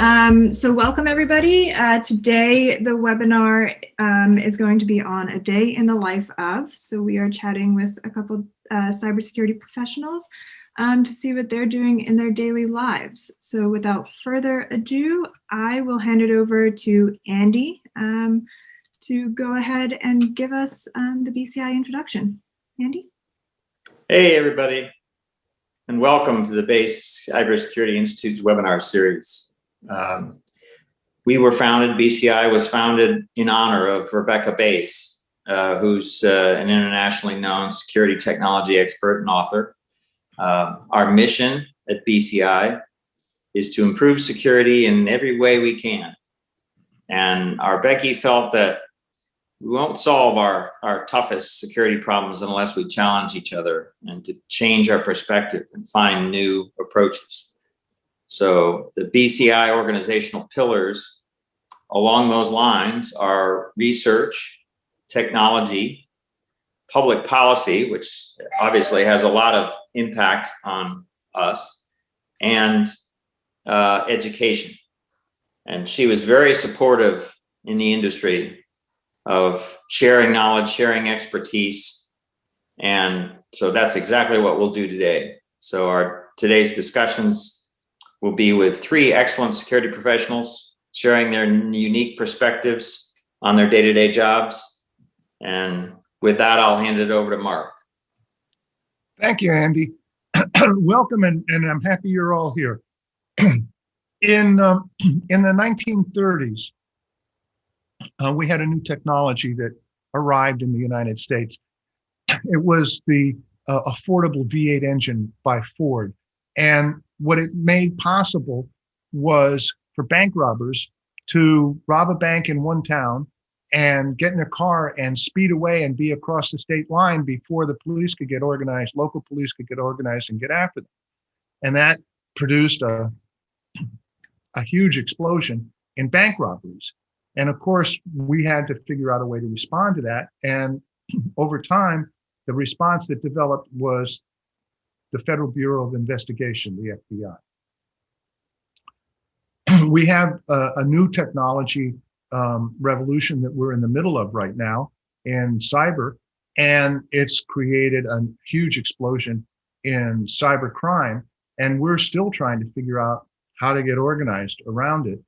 So welcome everybody. Today the webinar is going to be on a day in the life of. So we are chatting with a couple cybersecurity professionals to see what they're doing in their daily lives. So without further ado, I will hand it over to Andy to go ahead and give us the BCI introduction. Andy? Hey everybody, and welcome to the BASE Cybersecurity Institute's webinar series. BCI was founded in honor of Rebecca Bass, who's an internationally known security technology expert and author. Our mission at BCI is to improve security in every way we can. And our Becky felt that we won't solve our toughest security problems unless we challenge each other and to change our perspective and find new approaches. So the BCI organizational pillars along those lines are research, technology, public policy, which obviously has a lot of impact on us, and education. And she was very supportive in the industry of sharing knowledge, sharing expertise. And so that's exactly what we'll do today. So today's discussions will be with three excellent security professionals sharing their unique perspectives on their day-to-day jobs. And with that, I'll hand it over to Mark. Thank you, Andy. Welcome, and I'm happy you're all here. In the 1930s, we had a new technology that arrived in the United States. It was the affordable V8 engine by Ford. And what it made possible was for bank robbers to rob a bank in one town and get in a car and speed away and be across the state line before the police could get organized, local police could get organized and get after them. And that produced a huge explosion in bank robberies. And of course, we had to figure out a way to respond to that. And over time, the response that developed was the Federal Bureau of Investigation, the FBI. We have a new technology revolution that we're in the middle of right now in cyber, and it's created a huge explosion in cyber crime. And we're still trying to figure out how to get organized around it.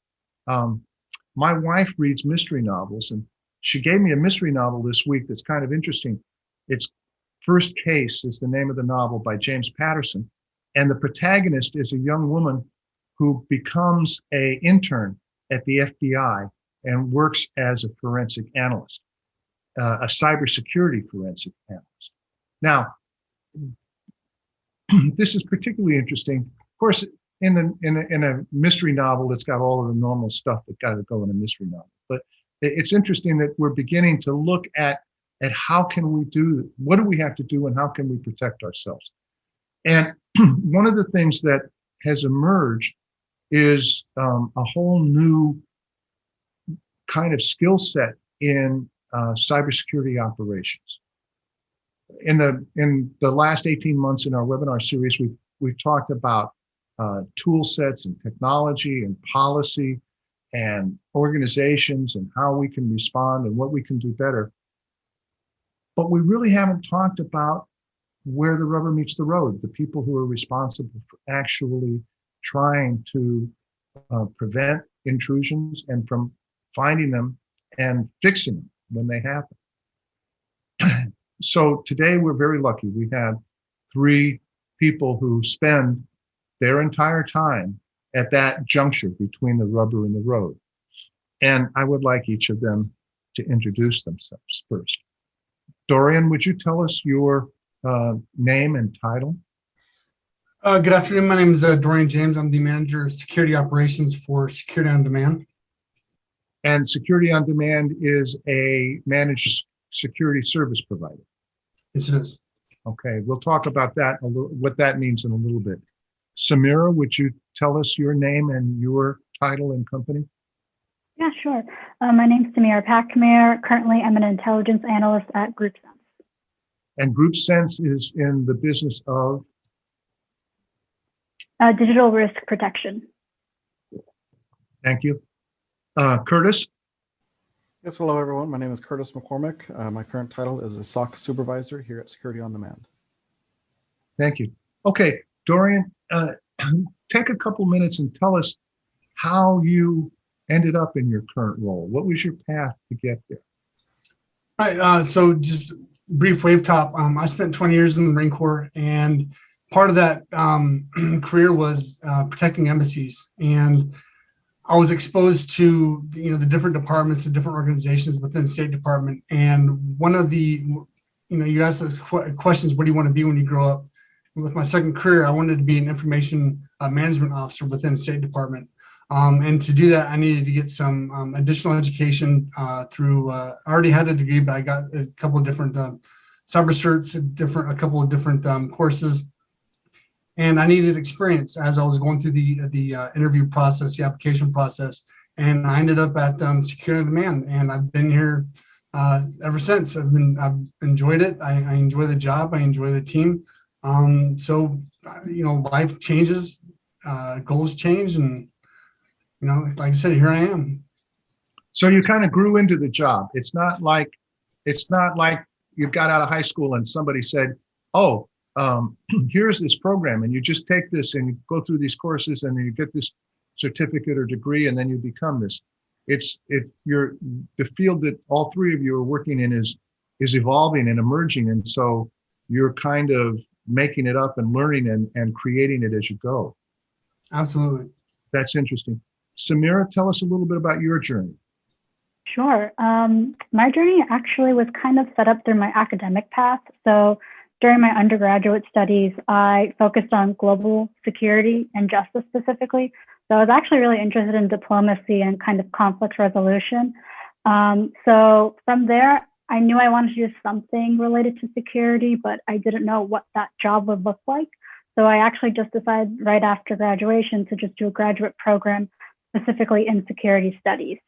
My wife reads mystery novels, and she gave me a mystery novel this week that's kind of interesting. It's First Case is the name of the novel by James Patterson. And the protagonist is a young woman who becomes an intern at the FBI and works as a forensic analyst, a cybersecurity forensic analyst. Now, this is particularly interesting. Of course, in a mystery novel, it's got all of the normal stuff that got to go in a mystery novel. But it's interesting that we're beginning to look at how can we do, what do we have to do and how can we protect ourselves? And one of the things that has emerged is a whole new kind of skill set in cybersecurity operations. In the last 18 months in our webinar series, we've talked about tool sets and technology and policy and organizations and how we can respond and what we can do better. But we really haven't talked about where the rubber meets the road, the people who are responsible for actually trying to prevent intrusions and from finding them and fixing them when they happen. So today we're very lucky. We have three people who spend their entire time at that juncture between the rubber and the road. And I would like each of them to introduce themselves first. Dorian, would you tell us your name and title? Good afternoon. My name is Dorian James. I'm the manager of security operations for Security on Demand. And Security on Demand is a managed security service provider. Yes, it is. Okay, we'll talk about that, what that means in a little bit. Samira, would you tell us your name and your title and company? Yeah, sure. My name is Samira Pakmir. Currently, I'm an intelligence analyst at GroupSense. And GroupSense is in the business of? Digital risk protection. Thank you. Curtis? Yes, hello everyone. My name is Curtis McCormick. My current title is a SOC supervisor here at Security on Demand. Thank you. Okay, Dorian, take a couple minutes and tell us how you ended up in your current role. What was your path to get there? All right, so just brief wave top. I spent 20 years in the Marine Corps, and part of that career was protecting embassies. And I was exposed to the different departments, the different organizations within the State Department. And one of the, you asked us questions, what do you want to be when you grow up? With my second career, I wanted to be an information management officer within the State Department. And to do that, I needed to get some additional education through, I already had a degree, but I got a couple of different cyber certs, a couple of different courses. And I needed experience as I was going through the interview process, the application process. And I ended up at Security on Demand, and I've been here ever since. I've enjoyed it. I enjoy the job. I enjoy the team. So, life changes, goals change, and like I said, here I am. So you kind of grew into the job. It's not like you got out of high school and somebody said, "Oh, here's this program, and you just take this and you go through these courses, and then you get this certificate or degree, and then you become this." You're the field that all three of you are working in is evolving and emerging, and so you're kind of making it up and learning and creating it as you go. Absolutely. That's interesting. Samira, tell us a little bit about your journey. Sure. My journey actually was kind of set up through my academic path. So during my undergraduate studies, I focused on global security and justice specifically. So I was actually really interested in diplomacy and kind of conflict resolution. So from there, I knew I wanted to do something related to security, but I didn't know what that job would look like. So I actually just decided right after graduation to just do a graduate program specifically in security studies.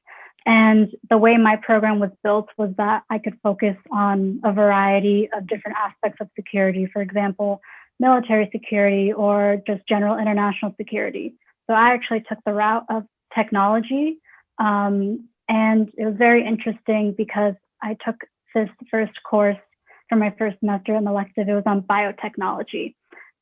And the way my program was built was that I could focus on a variety of different aspects of security, for example, military security or just general international security. So I actually took the route of technology. And it was very interesting because I took this first course for my first semester, an elective. It was on biotechnology.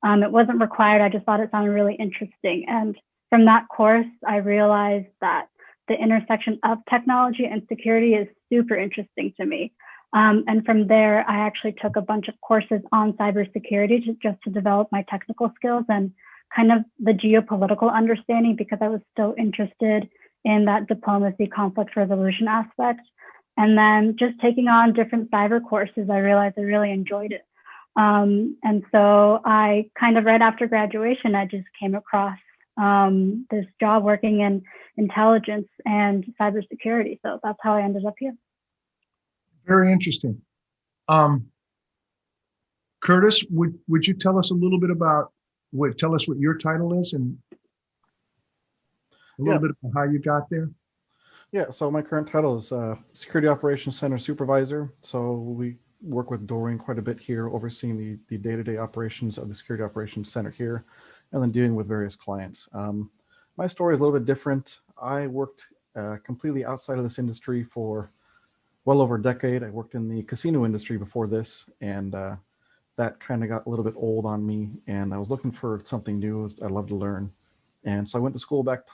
It wasn't required. I just thought it sounded really interesting. And from that course, I realized that the intersection of technology and security is super interesting to me. And from there, I actually took a bunch of courses on cybersecurity just to develop my technical skills and kind of the geopolitical understanding, because I was so interested in that diplomacy, conflict resolution aspect. And then just taking on different cyber courses, I realized I really enjoyed it. And so I kind of right after graduation, I just came across this job working in intelligence and cybersecurity. So that's how I ended up here. Very interesting. Curtis, would you tell us a little bit about tell us what your title is and a little bit about how you got there? Yeah, so my current title is Security Operations Center Supervisor. So we work with Dorian quite a bit here, overseeing the day-to-day operations of the Security Operations Center here, and then dealing with various clients. My story is a little bit different. I worked completely outside of this industry for well over a decade. I worked in the casino industry before this, and that kind of got a little bit old on me, and I was looking for something new. I love to learn. And so I went to school back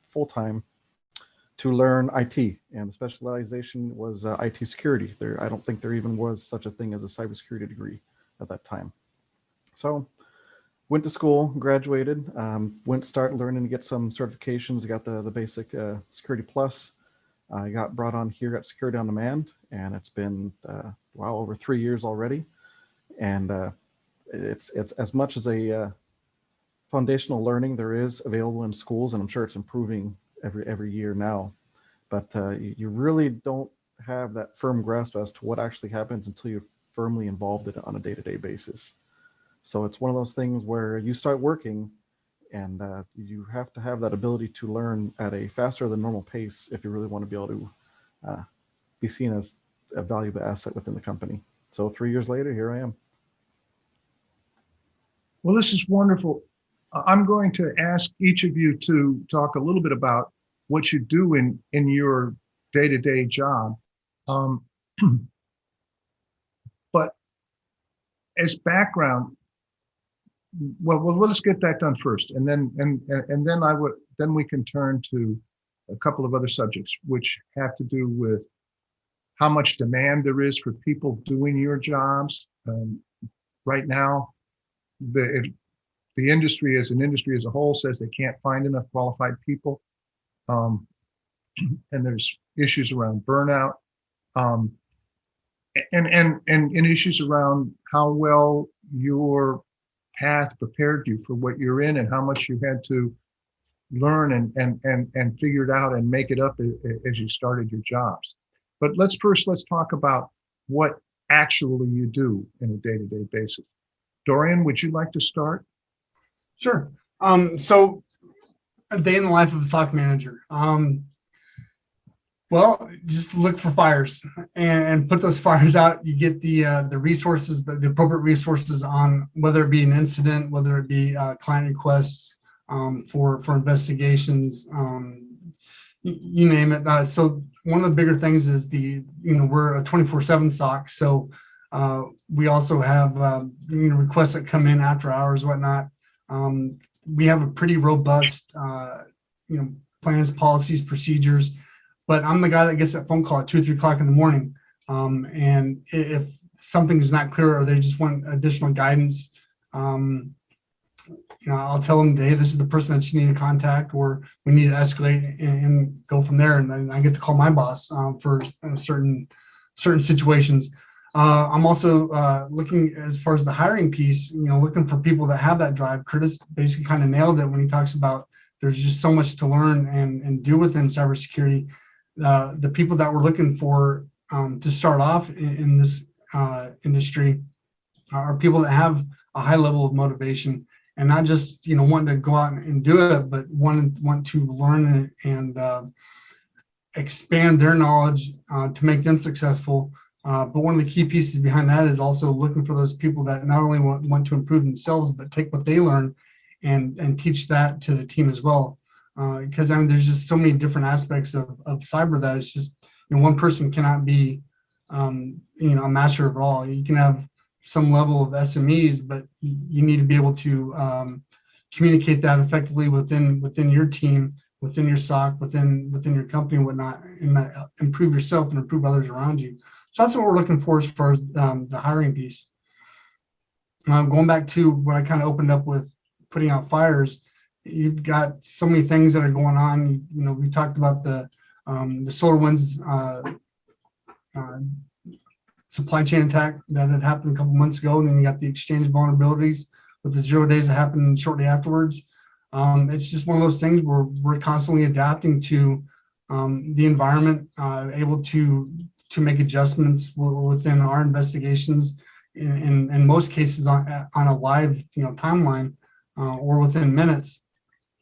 full-time to learn IT, and the specialization was IT security. I don't think there even was such a thing as a cybersecurity degree at that time. So went to school, graduated, went to start learning to get some certifications. I got the basic Security Plus. I got brought on here at Security on Demand, and it's been, over 3 years already. And it's as much as a foundational learning there is available in schools, and I'm sure it's improving every year now. But you really don't have that firm grasp as to what actually happens until you're firmly involved in it on a day-to-day basis. So it's one of those things where you start working, and you have to have that ability to learn at a faster than normal pace if you really want to be able to be seen as a valuable asset within the company. So 3 years later, here I am. Well, this is wonderful. I'm going to ask each of you to talk a little bit about what you do in your day-to-day job. But as background, well, let's get that done first, and then then we can turn to a couple of other subjects which have to do with how much demand there is for people doing your jobs. Right now, the industry as a whole says they can't find enough qualified people, and there's issues around burnout, and issues around how well your path prepared you for what you're in and how much you had to learn and figure it out and make it up as you started your jobs. But let's talk about what actually you do in a day-to-day basis. Dorian, would you like to start? Sure. So a day in the life of a SOC manager. Well, just look for fires and put those fires out. You get the resources, the appropriate resources on whether it be an incident, whether it be client requests for investigations, you name it. So one of the bigger things is we're a 24/7 SOC, so we also have requests that come in after hours, whatnot. We have a pretty robust plans, policies, procedures. But I'm the guy that gets that phone call at 2 or 3 o'clock in the morning. And if something is not clear or they just want additional guidance, I'll tell them, hey, this is the person that you need to contact, or we need to escalate and go from there. And then I get to call my boss for certain situations. I'm also looking, as far as the hiring piece, looking for people that have that drive. Curtis basically kind of nailed it when he talks about there's just so much to learn and do within cybersecurity. The people that we're looking for to start off in this industry are people that have a high level of motivation and not just wanting to go out and do it, but want to learn and expand their knowledge to make them successful. But one of the key pieces behind that is also looking for those people that not only want to improve themselves, but take what they learn and teach that to the team as well. Because there's just so many different aspects of cyber that it's just one person cannot be a master of it all. You can have some level of SMEs, but you need to be able to communicate that effectively within your team, within your SOC, within your company and whatnot, and improve yourself and improve others around you. So that's what we're looking for as far as the hiring piece. Going back to what I kind of opened up with, putting out fires. You've got so many things that are going on. We talked about the SolarWinds supply chain attack that had happened a couple months ago, and then you got the exchange vulnerabilities with the 0 days that happened shortly afterwards. It's just one of those things where we're constantly adapting to the environment, able to make adjustments within our investigations. In most cases, on a live timeline or within minutes.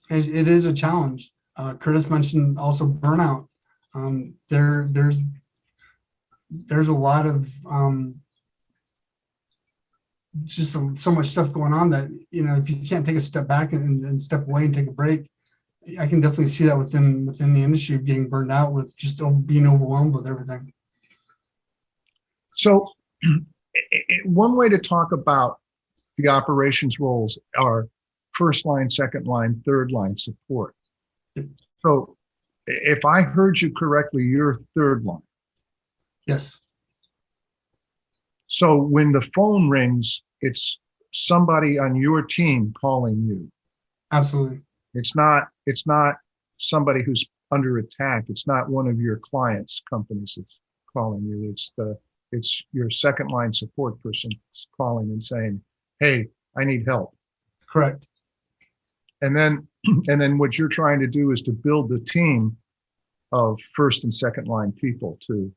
It is a challenge. Curtis mentioned also burnout. There's a lot of just so much stuff going on that if you can't take a step back and step away and take a break, I can definitely see that within the industry of getting burned out with just being overwhelmed with everything. So one way to talk about the operations roles are first line, second line, third line support. So if I heard you correctly, you're third line. Yes. So when the phone rings, it's somebody on your team calling you. Absolutely. It's not somebody who's under attack. It's not one of your clients' companies that's calling you. It's your second line support person calling and saying, hey, I need help. Correct. And then what you're trying to do is to build the team of first and second line people to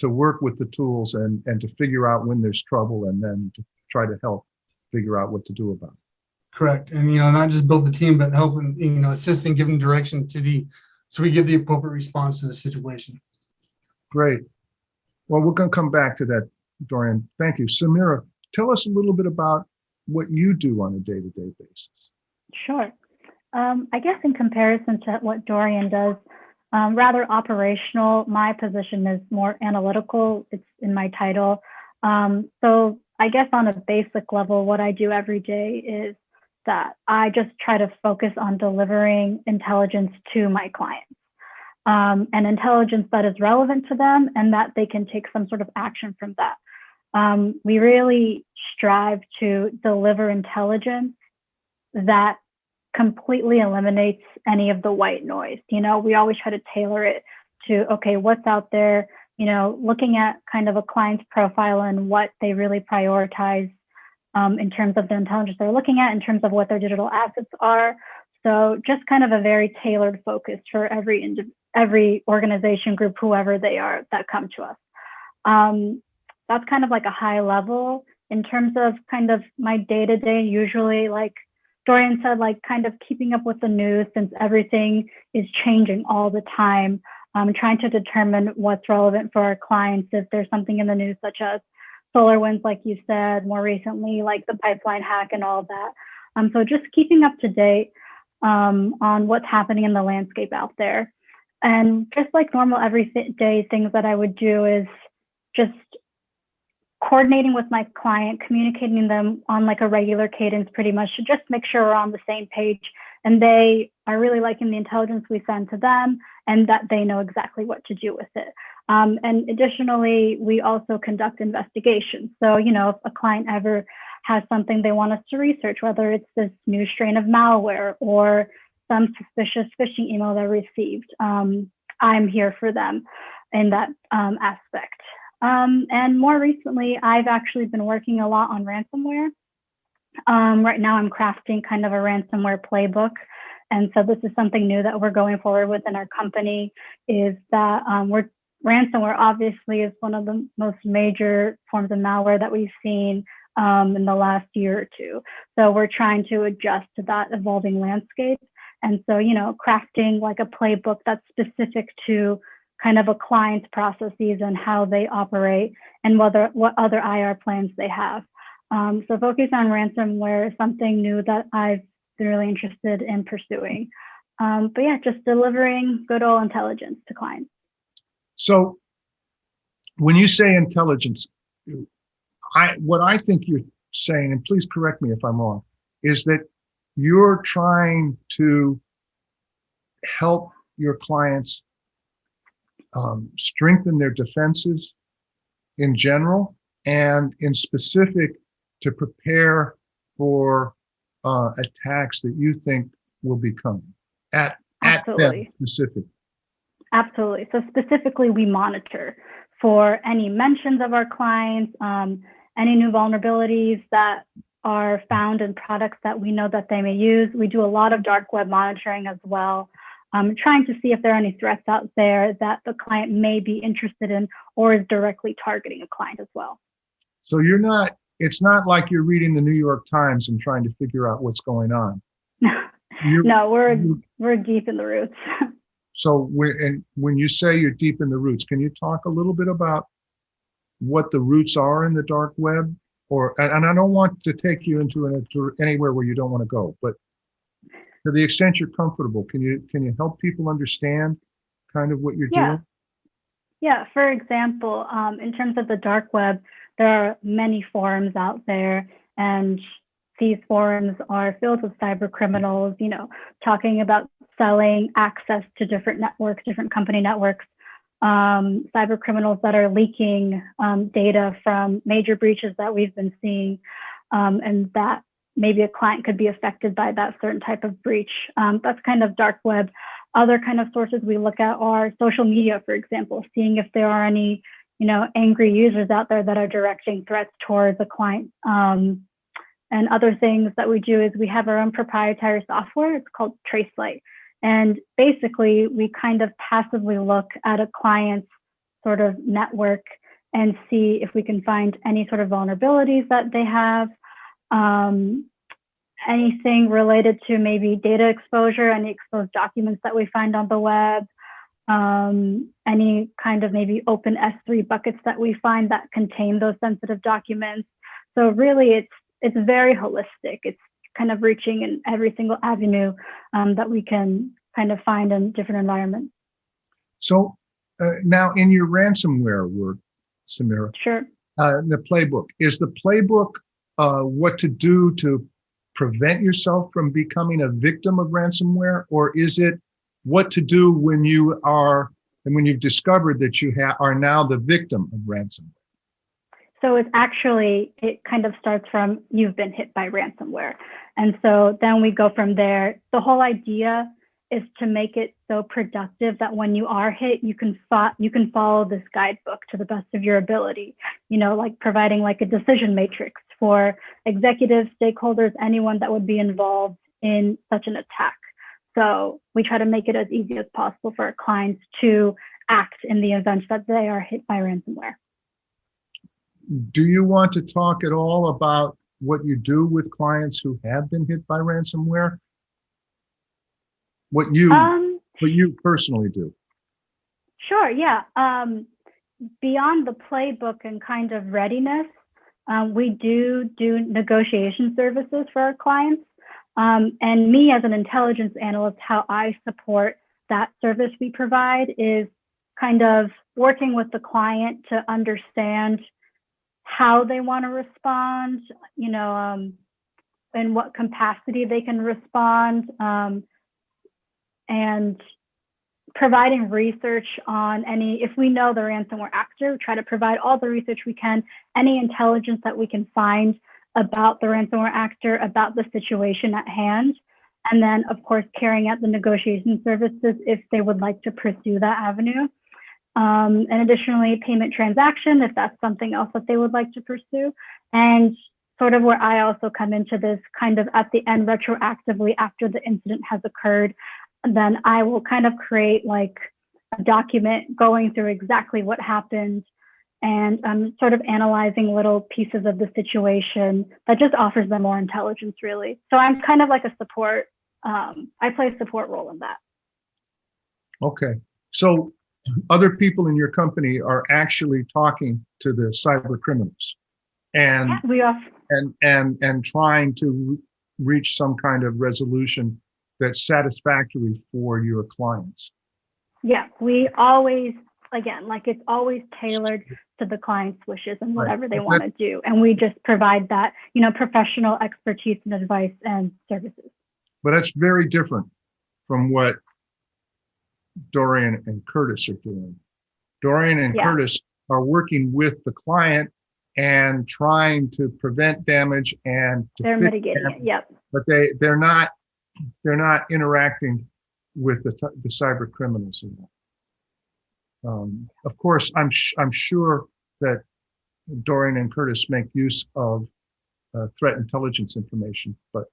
work with the tools and to figure out when there's trouble and then to try to help figure out what to do about it. Correct. And not just build the team, but help and assisting, giving direction so we give the appropriate response to the situation. Great. Well, we're going to come back to that, Dorian. Thank you. Samira, tell us a little bit about what you do on a day-to-day basis? Sure. I guess in comparison to what Dorian does, rather operational, my position is more analytical. It's in my title. So I guess on a basic level, what I do every day is that I just try to focus on delivering intelligence to my clients, and intelligence that is relevant to them and that they can take some sort of action from that. We really strive to deliver intelligence that completely eliminates any of the white noise. We always try to tailor it to, okay, what's out there, looking at kind of a client's profile and what they really prioritize in terms of the intelligence they're looking at, in terms of what their digital assets are. So just kind of a very tailored focus for every organization group, whoever they are, that come to us. That's kind of like a high level. In terms of kind of my day-to-day, usually, like Dorian said, like kind of keeping up with the news, since everything is changing all the time. Trying to determine what's relevant for our clients. If there's something in the news, such as SolarWinds, like you said, more recently, like the pipeline hack and all that. So just keeping up to date on what's happening in the landscape out there. And just like normal everyday things that I would do is just coordinating with my client, communicating them on like a regular cadence, pretty much to just make sure we're on the same page and they are really liking the intelligence we send to them and that they know exactly what to do with it. And additionally, we also conduct investigations. So, if a client ever has something they want us to research, whether it's this new strain of malware or some suspicious phishing email they received, I'm here for them in that aspect. And more recently, I've actually been working a lot on ransomware. Right now, I'm crafting kind of a ransomware playbook. And so this is something new that we're going forward with in our company, is that ransomware obviously is one of the most major forms of malware that we've seen in the last year or two. So we're trying to adjust to that evolving landscape. And so, crafting like a playbook that's specific to kind of a client's processes and how they operate and what other IR plans they have. So focus on ransomware is something new that I've been really interested in pursuing. But yeah, just delivering good old intelligence to clients. So when you say intelligence, what I think you're saying, and please correct me if I'm wrong, is that you're trying to help your clients strengthen their defenses in general and in specific to prepare for attacks that you think will be coming at them specifically. Absolutely. So specifically, we monitor for any mentions of our clients, any new vulnerabilities that are found in products that we know that they may use. We do a lot of dark web monitoring as well, trying to see if there are any threats out there that the client may be interested in or is directly targeting a client as well. So it's not like you're reading the New York Times and trying to figure out what's going on. No, we're deep in the roots. So when you say you're deep in the roots, can you talk a little bit about what the roots are in the dark web? And I don't want to take you into anywhere where you don't want to go, but to the extent you're comfortable, can you help people understand kind of what you're doing? Yeah, for example, in terms of the dark web, there are many forums out there, and these forums are filled with cyber criminals, talking about selling access to different networks, different company networks, cyber criminals that are leaking data from major breaches that we've been seeing, and that maybe a client could be affected by that certain type of breach. That's kind of dark web. Other kind of sources we look at are social media, for example, seeing if there are any, angry users out there that are directing threats towards a client. And other things that we do is we have our own proprietary software. It's called TraceLight. And basically, we kind of passively look at a client's sort of network and see if we can find any sort of vulnerabilities that they have, anything related to maybe data exposure, any exposed documents that we find on the web, any kind of maybe open S3 buckets that we find that contain those sensitive documents. So really, it's it's very holistic. It's kind of reaching in every single avenue that we can kind of find in different environments. So now in your ransomware work, Samira, Sure. the playbook, is the playbook what to do to prevent yourself from becoming a victim of ransomware, or is it what to do when you are and when you've discovered that you are now the victim of ransomware? So it's actually, it kind of starts from you've been hit by ransomware. And so then we go from there. The whole idea is to make it so productive that when you are hit, you can follow this guidebook to the best of your ability, you know, like providing like a decision matrix for executives, stakeholders, anyone that would be involved in such an attack. So we try to make it as easy as possible for our clients to act in the event that they are hit by ransomware. Do you want to talk at all about what you do with clients who have been hit by ransomware? What you personally do? Sure, yeah. Beyond the playbook and kind of readiness, we do negotiation services for our clients. And me as an intelligence analyst, how I support that service we provide is kind of working with the client to understand how they want to respond, you know, in what capacity they can respond, and providing research on any, if we know the ransomware actor, we try to provide all the research we can, any intelligence that we can find about the ransomware actor, about the situation at hand. And then, of course, carrying out the negotiation services if they would like to pursue that avenue. And additionally, payment transaction, if that's something else that they would like to pursue. And sort of where I also come into this kind of at the end, retroactively after the incident has occurred, then I will kind of create like a document going through exactly what happened and sort of analyzing little pieces of the situation that just offers them more intelligence, really. So I'm kind of like a support, I play a support role in that. Okay. So other people in your company are actually talking to the cyber criminals and yeah, we are. and trying to reach some kind of resolution that's satisfactory for your clients. Yeah, we always, again, like it's always tailored to the client's wishes and whatever they want to do. And we just provide that, you know, professional expertise and advice and services. But that's very different from what Dorian and Curtis are doing. Dorian and Curtis are working with the client and trying to prevent damage and to they're mitigating it. Yep. But they're not interacting with the cyber criminals anymore. Of course, I'm sure that Dorian and Curtis make use of threat intelligence information, but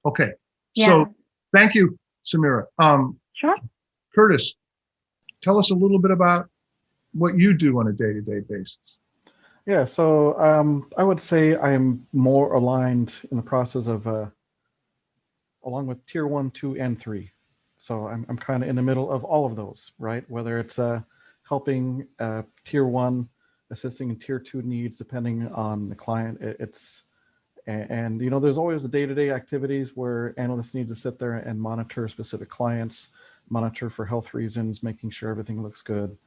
okay. So thank you, Samira. Sure. Curtis, tell us a little bit about what you do on a day-to-day basis. Yeah, so I would say I'm more aligned in the process of along with tier 1, 2, and 3. So I'm kind of in the middle of all of those, right? Whether it's helping tier 1, assisting in tier 2 needs, depending on the client. And you know, there's always the day-to-day activities where analysts need to sit there and monitor specific clients, monitor for health reasons, making sure everything looks good,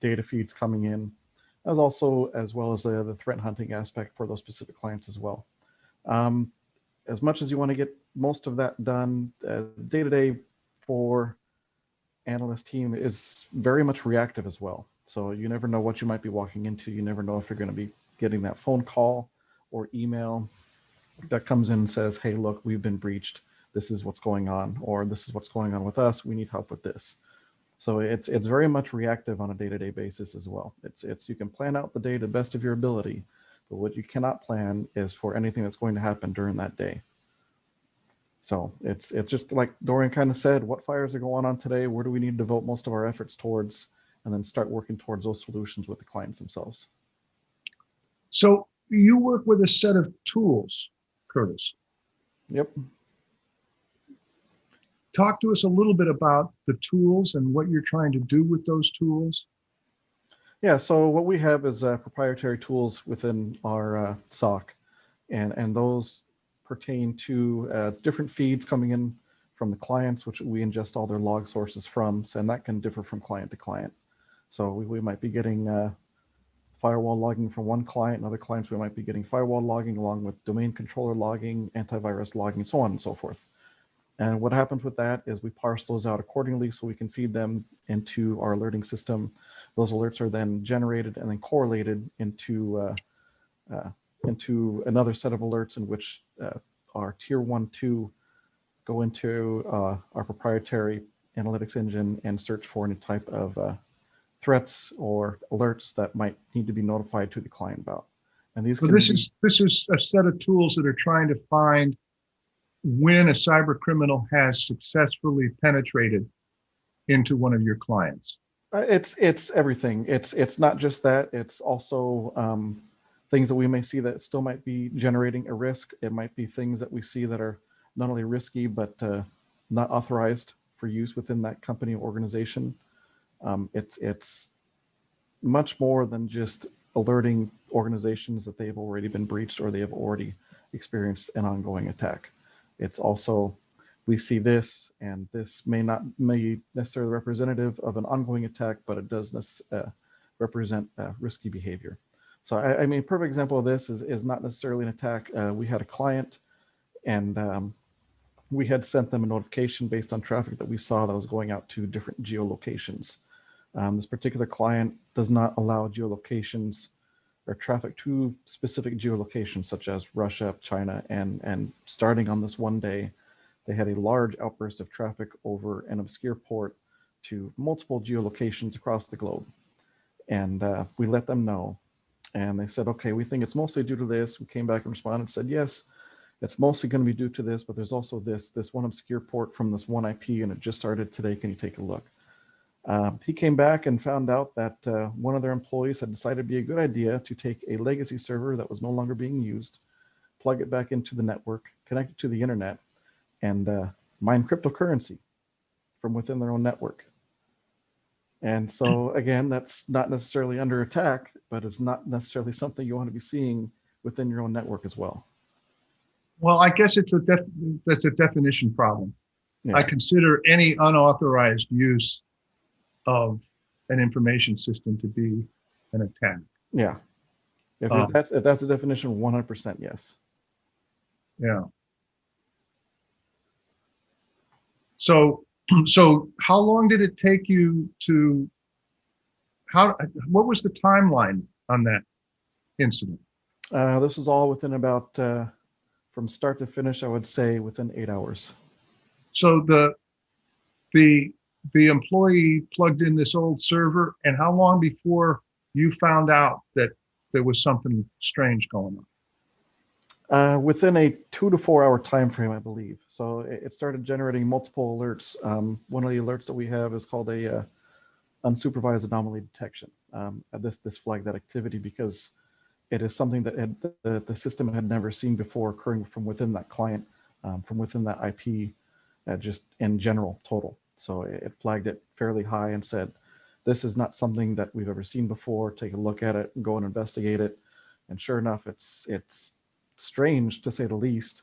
data feeds coming in, as well as the threat hunting aspect for those specific clients as well. As much as you want to get most of that done, day-to-day for analyst team is very much reactive as well. So you never know what you might be walking into. You never know if you're going to be getting that phone call or email that comes in and says, hey, look, we've been breached. This is what's going on, or this is what's going on with us. We need help with this. So it's very much reactive on a day-to-day basis as well. You can plan out the day to the best of your ability, but what you cannot plan is for anything that's going to happen during that day. So it's just like Dorian kind of said, what fires are going on today? Where do we need to devote most of our efforts towards, and then start working towards those solutions with the clients themselves. So you work with a set of tools, Curtis. Yep. Talk to us a little bit about the tools and what you're trying to do with those tools. Yeah, so what we have is proprietary tools within our SOC, and those pertain to different feeds coming in from the clients, which we ingest all their log sources from, and that can differ from client to client. So we might be getting firewall logging from one client, and other clients we might be getting firewall logging along with domain controller logging, antivirus logging, so on and so forth. And what happens with that is we parse those out accordingly so we can feed them into our alerting system. Those alerts are then generated and then correlated into another set of alerts in which our tier 1, 2 go into our proprietary analytics engine and search for any type of threats or alerts that might need to be notified to the client about. And these So this is a set of tools that are trying to find when a cyber criminal has successfully penetrated into one of your clients. It's everything. It's not just that. It's also things that we may see that still might be generating a risk. It might be things that we see that are not only risky but not authorized for use within that company or organization. It's much more than just alerting organizations that they've already been breached or they have already experienced an ongoing attack. It's also, we see this, and this may not be necessarily representative of an ongoing attack, but it does represent risky behavior. So I mean, a perfect example of this is not necessarily an attack. We had a client, and we had sent them a notification based on traffic that we saw that was going out to different geolocations. This particular client does not allow geolocations or traffic to specific geolocations such as Russia, China, and starting on this one day, they had a large outburst of traffic over an obscure port to multiple geolocations across the globe. And we let them know. And they said, okay, we think it's mostly due to this. We came back and responded and said, yes, it's mostly going to be due to this, but there's also this one obscure port from this one IP, and it just started today. Can you take a look? He came back and found out that one of their employees had decided it'd be a good idea to take a legacy server that was no longer being used, plug it back into the network, connect it to the internet, and mine cryptocurrency from within their own network. And so again, that's not necessarily under attack, but it's not necessarily something you want to be seeing within your own network as well. Well, I guess that's a definition problem. Yeah. I consider any unauthorized use of an information system to be an attack. Yeah. If that's a definition, 100% yes. Yeah. So how long did it take you to, what was the timeline on that incident? This is all within about, from start to finish, I would say within 8 hours. So the employee plugged in this old server, and how long before you found out that there was something strange going on? Within a 2 to 4 hour time frame, I believe. So it started generating multiple alerts. One of the alerts that we have is called a unsupervised anomaly detection. This flagged that activity because it is something that the system had never seen before occurring from within that client, from within that IP, just in general total. So it flagged it fairly high and said, this is not something that we've ever seen before. Take a look at it and go and investigate it. And sure enough, it's strange to say the least.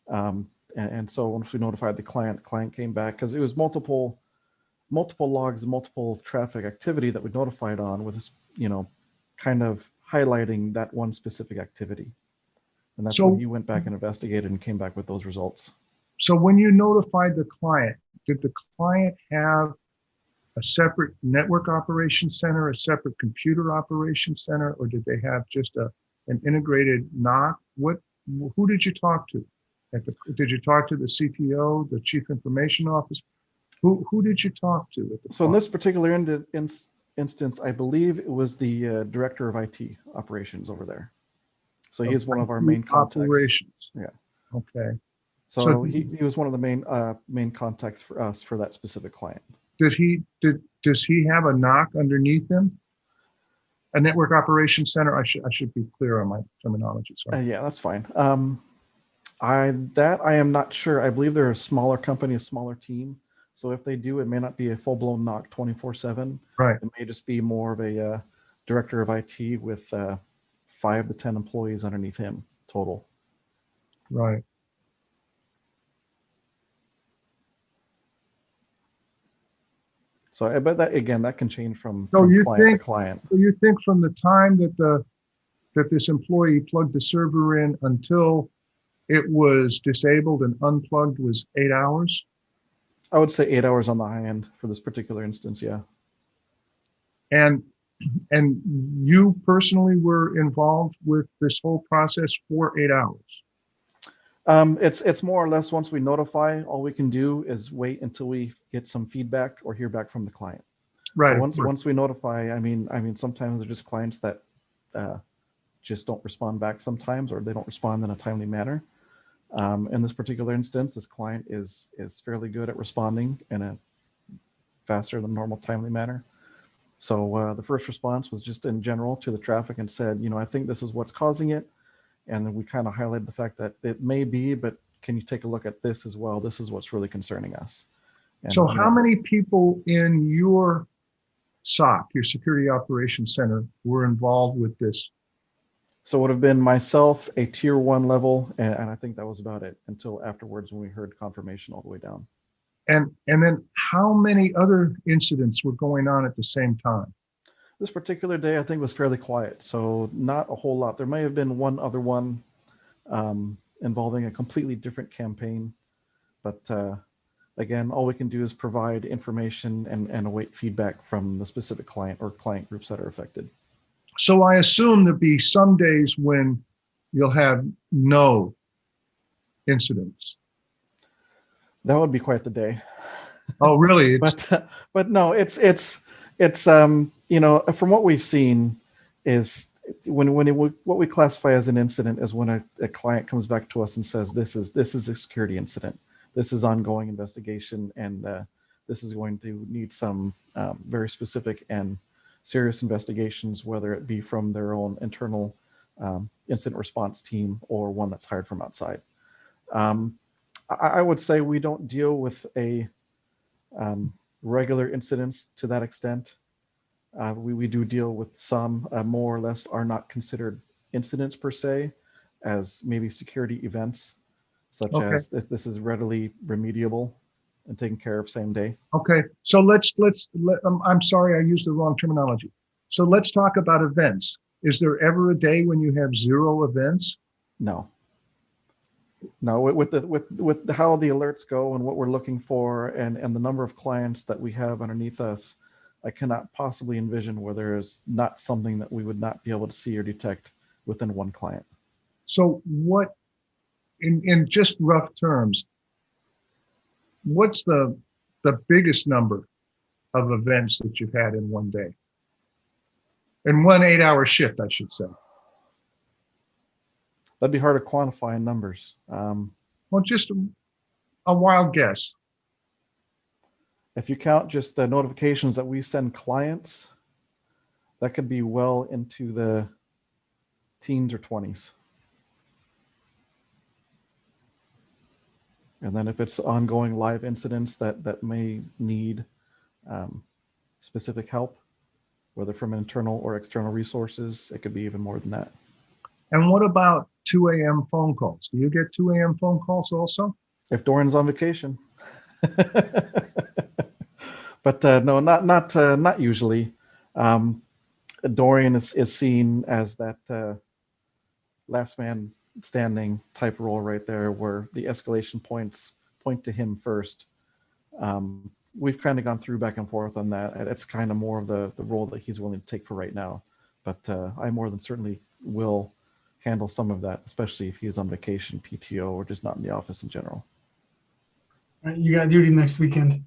And so once we notified the client came back because it was multiple logs, multiple traffic activity that we notified on with this, kind of highlighting that one specific activity. And that's when he went back and investigated and came back with those results. So when you notified the client, did the client have a separate network operations center, a separate computer operations center, or did they have just an integrated NOC? Who did you talk to? Did you talk to the CTO, the chief information officer? Who did you talk to? So in this particular instance, I believe it was the director of IT operations over there. So he is one of our main contacts. Operations. Yeah. Okay. So he was one of the main contacts for us for that specific client. Does he have a NOC underneath him? A network operations center? I should be clear on my terminology. Sorry. Yeah, that's fine. I am not sure. I believe they're a smaller company, a smaller team. So if they do, it may not be a full-blown NOC 24/7. Right. It may just be more of a director of IT with 5 to 10 employees underneath him total. Right. So, but that again, that can change from So you client to think, client. so you think from the time that this employee plugged the server in until it was disabled and unplugged was 8 hours? I would say 8 hours on the high end for this particular instance. Yeah. And you personally were involved with this whole process for 8 hours? It's more or less once we notify, all we can do is wait until we get some feedback or hear back from the client. Right. So once we notify, I mean, sometimes they're just clients that just don't respond back sometimes, or they don't respond in a timely manner. In this particular instance, this client is fairly good at responding in a faster than normal timely manner. So the first response was just in general to the traffic and said, I think this is what's causing it. And then we kind of highlighted the fact that it may be, but can you take a look at this as well? This is what's really concerning us. And, so how many people in your SOC, your Security Operations Center, were involved with this? So it would have been myself, a tier 1 level, and I think that was about it until afterwards when we heard confirmation all the way down. And then how many other incidents were going on at the same time? This particular day, I think, was fairly quiet, so not a whole lot. There may have been one other one involving a completely different campaign, but again, all we can do is provide information and await feedback from the specific client or client groups that are affected. So I assume there'll be some days when you'll have no incidents. That would be quite the day. Oh, really? But no, it's from what we've seen is what we classify as an incident is when a client comes back to us and says this is a security incident, this is ongoing investigation, and this is going to need some very specific and serious investigations, whether it be from their own internal incident response team or one that's hired from outside. I would say we don't deal with a regular incidents to that extent. We do deal with some more or less are not considered incidents per se, as maybe security events, such as this is readily remediable and taken care of same day. Okay, so I'm sorry, I used the wrong terminology. So let's talk about events. Is there ever a day when you have 0 events? No. With how the alerts go and what we're looking for and the number of clients that we have underneath us, I cannot possibly envision where there is not something that we would not be able to see or detect within one client. So what, in just rough terms, what's the biggest number of events that you've had in one day? In one 8-hour shift, I should say. That'd be hard to quantify in numbers. Well, just a wild guess. If you count just the notifications that we send clients, that could be well into the teens or 20s. And then if it's ongoing live incidents that may need specific help, whether from internal or external resources, it could be even more than that. And what about 2 a.m. phone calls? Do you get 2 a.m. phone calls also? If Dorian's on vacation. But no, not usually. Dorian is seen as that last man standing type role right there, where the escalation points point to him first. We've kind of gone through back and forth on that. It's kind of more of the role that he's willing to take for right now. But I more than certainly will handle some of that, especially if he's on vacation, PTO, or just not in the office in general. All right, you got duty next weekend.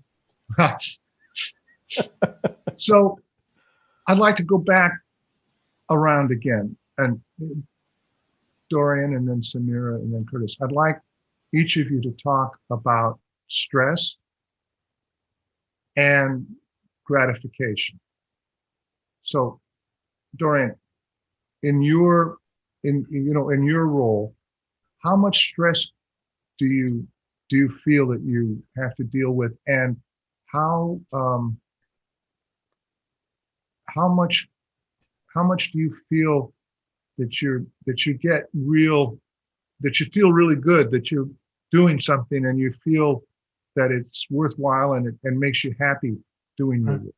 So I'd like to go back around again, and Dorian and then Samira and then Curtis. I'd like each of you to talk about stress and gratification. So Dorian, in your role, how much stress do you feel that you have to deal with, and how much how much do you feel that you feel really good, that you're doing something and you feel that it's worthwhile and makes you happy doing your work?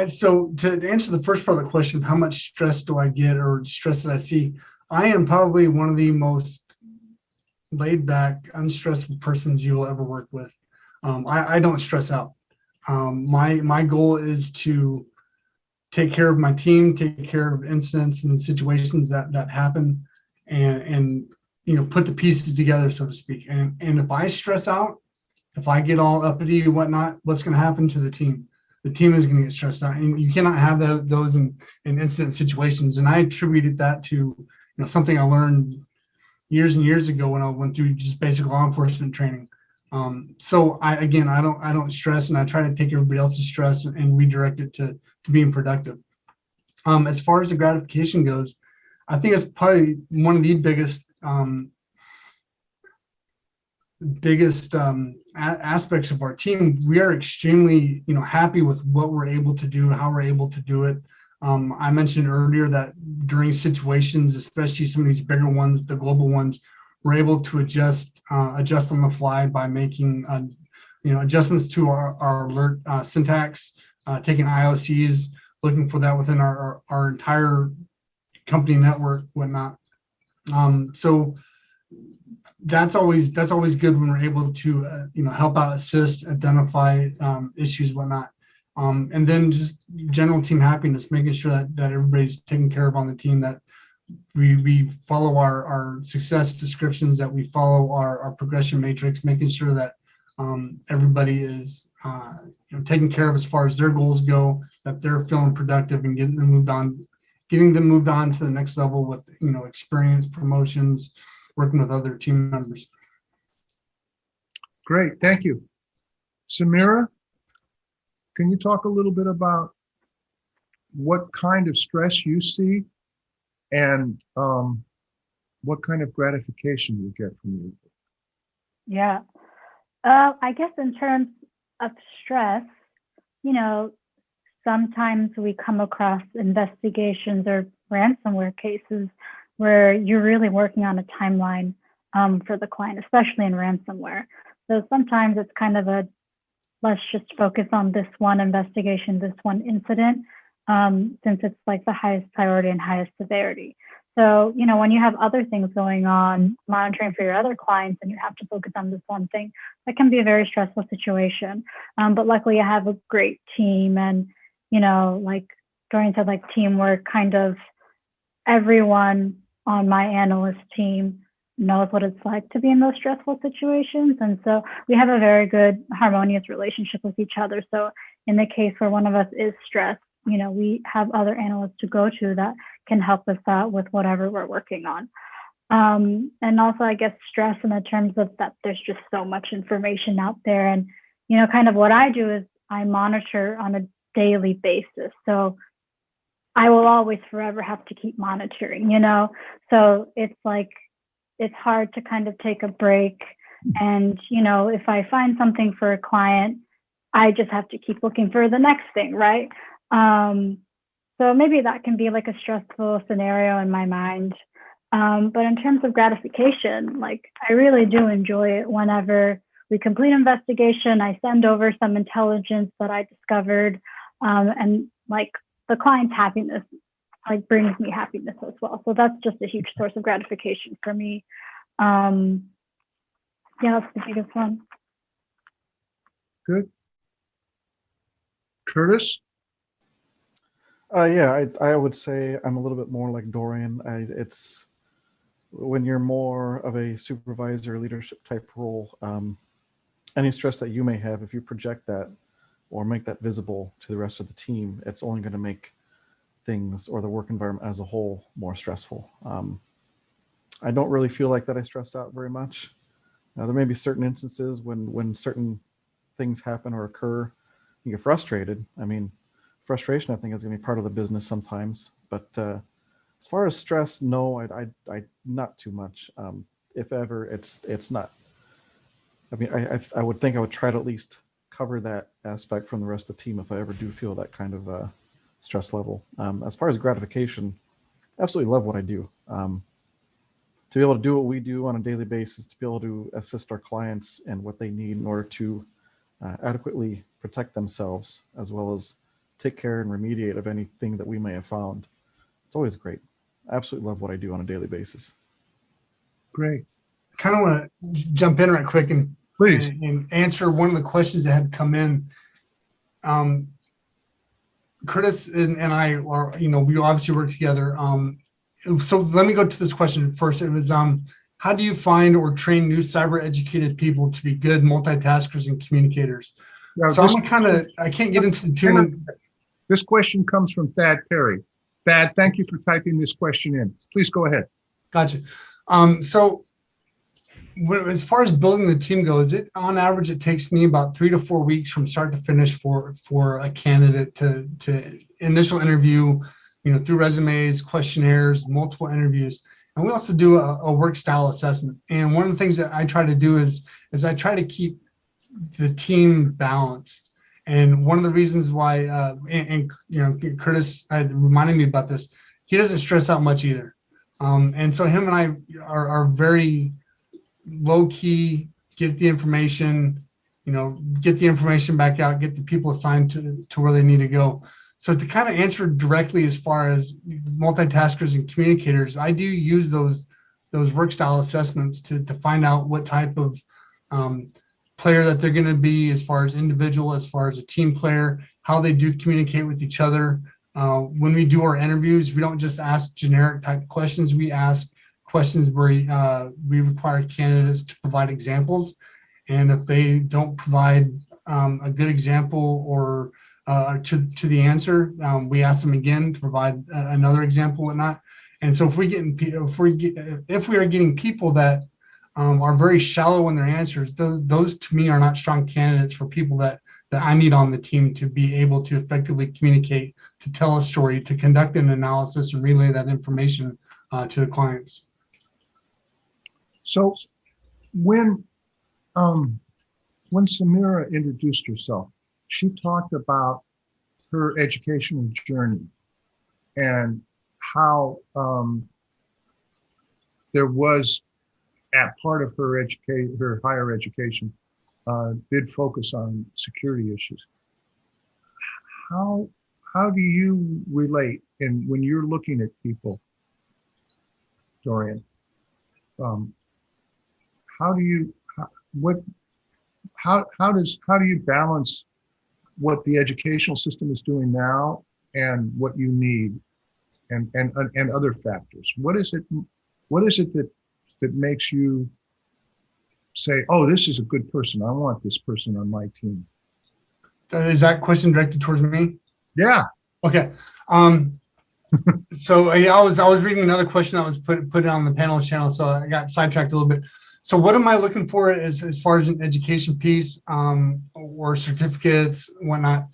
So to answer the first part of the question, how much stress do I get or stress that I see? I am probably one of the most laid back, unstressful persons you will ever work with. I don't stress out. My goal is to take care of my team, take care of incidents and situations that happen, and put the pieces together, so to speak. And if I stress out, if I get all uppity and whatnot, what's going to happen to the team? The team is going to get stressed out, and you cannot have those in incident situations. And I attributed that to something I learned years and years ago when I went through just basic law enforcement training. So I don't stress, and I try to take everybody else's stress and redirect it to being productive. As far as the gratification goes, I think it's probably one of the biggest aspects of our team. We are extremely happy with what we're able to do, how we're able to do it. I mentioned earlier that during situations, especially some of these bigger ones, the global ones, we're able to adjust on the fly by making adjustments to our alert syntax, taking IOCs, looking for that within our entire company network, whatnot. So that's always good when we're able to help out, assist, identify issues, whatnot. And then just general team happiness, making sure that everybody's taken care of on the team, that we follow our success descriptions, that we follow our progression matrix, making sure that everybody is taken care of as far as their goals go, that they're feeling productive and getting them moved on to the next level with experience, promotions, working with other team members. Great, thank you. Samira, can you talk a little bit about what kind of stress you see and what kind of gratification you get from your work? Yeah. I guess in terms of stress, sometimes we come across investigations or ransomware cases where you're really working on a timeline for the client, especially in ransomware. So sometimes it's kind of let's just focus on this one investigation, this one incident, since it's like the highest priority and highest severity. So, when you have other things going on, monitoring for your other clients, and you have to focus on this one thing, that can be a very stressful situation. But luckily I have a great team, and, going to teamwork, kind of everyone on my analyst team knows what it's like to be in those stressful situations. And so we have a very good harmonious relationship with each other. So in the case where one of us is stressed, we have other analysts to go to that can help us out with whatever we're working on. And also, I guess, stress in the terms of that there's just so much information out there. And, kind of what I do is I monitor on a daily basis. So I will always forever have to keep monitoring, So it's it's hard to kind of take a break. And, if I find something for a client, I just have to keep looking for the next thing, right? So maybe that can be like a stressful scenario in my mind. But in terms of gratification, I really do enjoy it whenever we complete an investigation. I send over some intelligence that I discovered, and the client's happiness brings me happiness as well. So that's just a huge source of gratification for me. Yeah, that's the biggest one. Good. Curtis? Yeah, I would say I'm a little bit more like Dorian. It's when you're more of a supervisor leadership type role, any stress that you may have, if you project that or make that visible to the rest of the team, it's only going to make things or the work environment as a whole more stressful. I don't really feel like that I stress out very much. Now, there may be certain instances when certain things happen or occur, you get frustrated. I mean, frustration, I think, is going to be part of the business sometimes. But as far as stress, no, I not too much. If ever, it's not. I mean, I would think I would try to at least cover that aspect from the rest of the team if I ever do feel that kind of stress level. As far as gratification, absolutely love what I do. To be able to do what we do on a daily basis, to be able to assist our clients and what they need in order to adequately protect themselves, as well as take care and remediate of anything that we may have found. It's always great. I absolutely love what I do on a daily basis. Great. Kind of want to jump in right quick and Please. and answer one of the questions that had come in. Curtis and I are, we obviously work together. So let me go to this question first. It was, how do you find or train new cyber educated people to be good multitaskers and communicators? Now, So I can't get into the too many. This question comes from Thad Perry. Thad, thank you for typing this question in. Please go ahead. Gotcha. So as far as building the team goes, on average, it takes me about 3 to 4 weeks from start to finish for a candidate to initial interview, through resumes, questionnaires, multiple interviews. And we also do a work style assessment. And one of the things that I try to do is I try to keep the team balanced. And one of the reasons why, Curtis reminded me about this, he doesn't stress out much either. And so him and I are very low key, get the information, get the information back out, get the people assigned to where they need to go. So to kind of answer directly as far as multitaskers and communicators, I do use those work style assessments to find out what type of player that they're going to be, as far as individual, as far as a team player, how they do communicate with each other. When we do our interviews, we don't just ask generic type questions. We ask questions where we require candidates to provide examples. And if they don't provide a good example or to the answer, we ask them again to provide another example and not. And so if we are getting people that are very shallow in their answers, those to me are not strong candidates for people that I need on the team to be able to effectively communicate, to tell a story, to conduct an analysis and relay that information to the clients. So when Samira introduced herself, she talked about her educational journey and how there was, at part of her higher education, did focus on security issues. How do you relate, and when you're looking at people, Dorian? How do you balance what the educational system is doing now and what you need, and other factors? What is it that makes you say, oh, this is a good person, I want this person on my team? Is that question directed towards me? Yeah. Okay. So I was reading another question that was put on the panelist channel, so I got sidetracked a little bit. So what am I looking for as far as an education piece, or certificates, whatnot?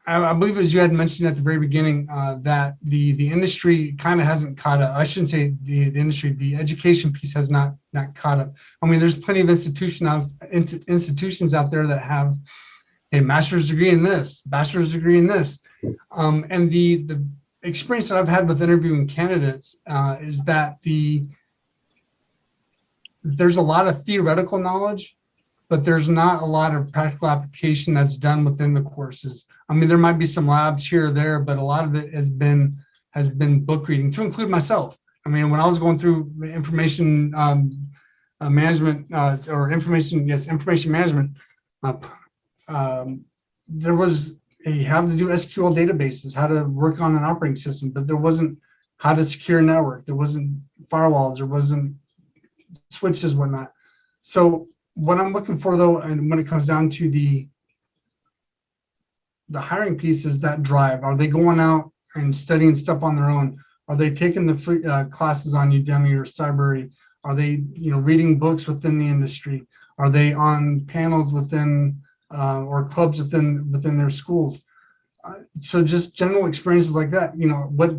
I believe, as you had mentioned at the very beginning, that the industry kind of hasn't caught up. I shouldn't say the industry, the education piece has not caught up. I mean, there's plenty of institutions out there that have a master's degree in this, bachelor's degree in this. And the experience that I've had with interviewing candidates is that there's a lot of theoretical knowledge, but there's not a lot of practical application that's done within the courses. I mean, there might be some labs here or there, but a lot of it has been book reading, to include myself. I mean, when I was going through the information management information management, there was how to do SQL databases, how to work on an operating system, but there wasn't how to secure a network. There wasn't firewalls. There wasn't switches, whatnot. So what I'm looking for, though, and when it comes down to the hiring piece, is that drive. Are they going out and studying stuff on their own? Are they taking the free classes on Udemy or Cyber? Are they, reading books within the industry? Are they on panels within or clubs within their schools? So just general experiences like that.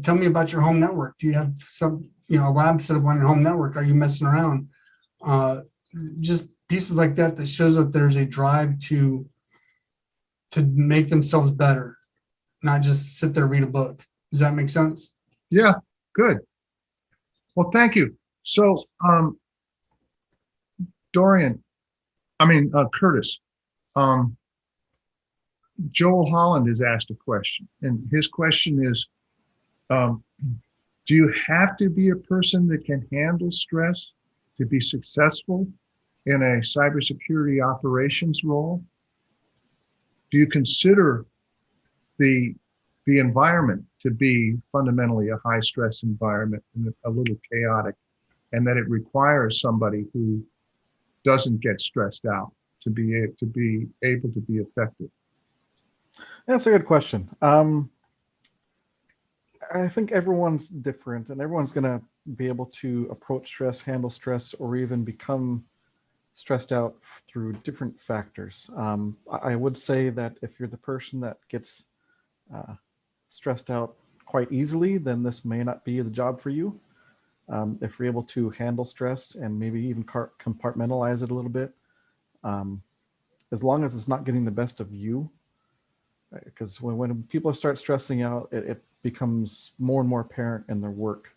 Tell me about your home network. Do you have some, a lab set up on your home network? Are you messing around? Just pieces like that shows that there's a drive to to make themselves better, not just sit there, read a book. Does that make sense? Yeah, good. Well, thank you. So, Curtis, Joel Holland has asked a question, and his question is, do you have to be a person that can handle stress to be successful in a cybersecurity operations role? Do you consider the environment to be fundamentally a high stress environment and a little chaotic, and that it requires somebody who doesn't get stressed out to be able to be effective? That's a good question. I think everyone's different, and everyone's going to be able to approach stress, handle stress, or even become stressed out through different factors. I would say that if you're the person that gets stressed out quite easily, then this may not be the job for you. If you're able to handle stress and maybe even compartmentalize it a little bit, as long as it's not getting the best of you, because when people start stressing out, it becomes more and more apparent in their work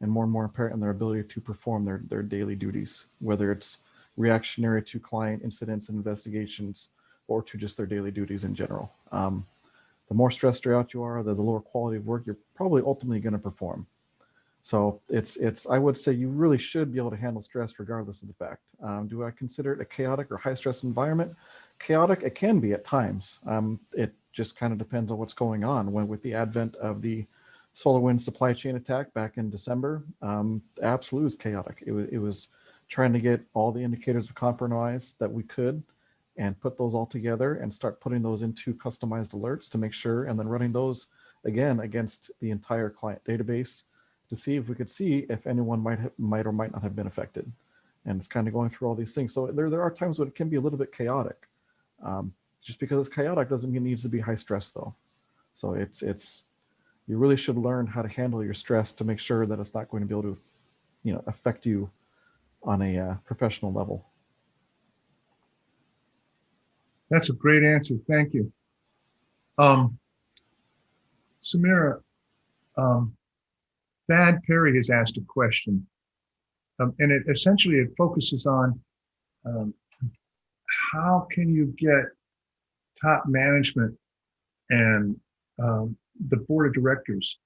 and more apparent in their ability to perform their daily duties, whether it's reactionary to client incidents and investigations or to just their daily duties in general. The more stressed out you are, the lower quality of work you're probably ultimately going to perform. So I would say you really should be able to handle stress regardless of the fact. Do I consider it a chaotic or high stress environment? Chaotic, it can be at times. It just kind of depends on what's going on. With the advent of the SolarWinds supply chain attack back in December, absolutely was chaotic. It was trying to get all the indicators of compromise that we could and put those all together and start putting those into customized alerts to make sure, and then running those again against the entire client database to see if we could see if anyone might or might not have been affected. And it's kind of going through all these things. So there are times when it can be a little bit chaotic. Just because it's chaotic doesn't mean it needs to be high stress though. So you really should learn how to handle your stress to make sure that it's not going to be able to, affect you on a professional level. That's a great answer. Thank you. Samira, Thad Perry has asked a question, and it focuses on how can you get top management and the board of directors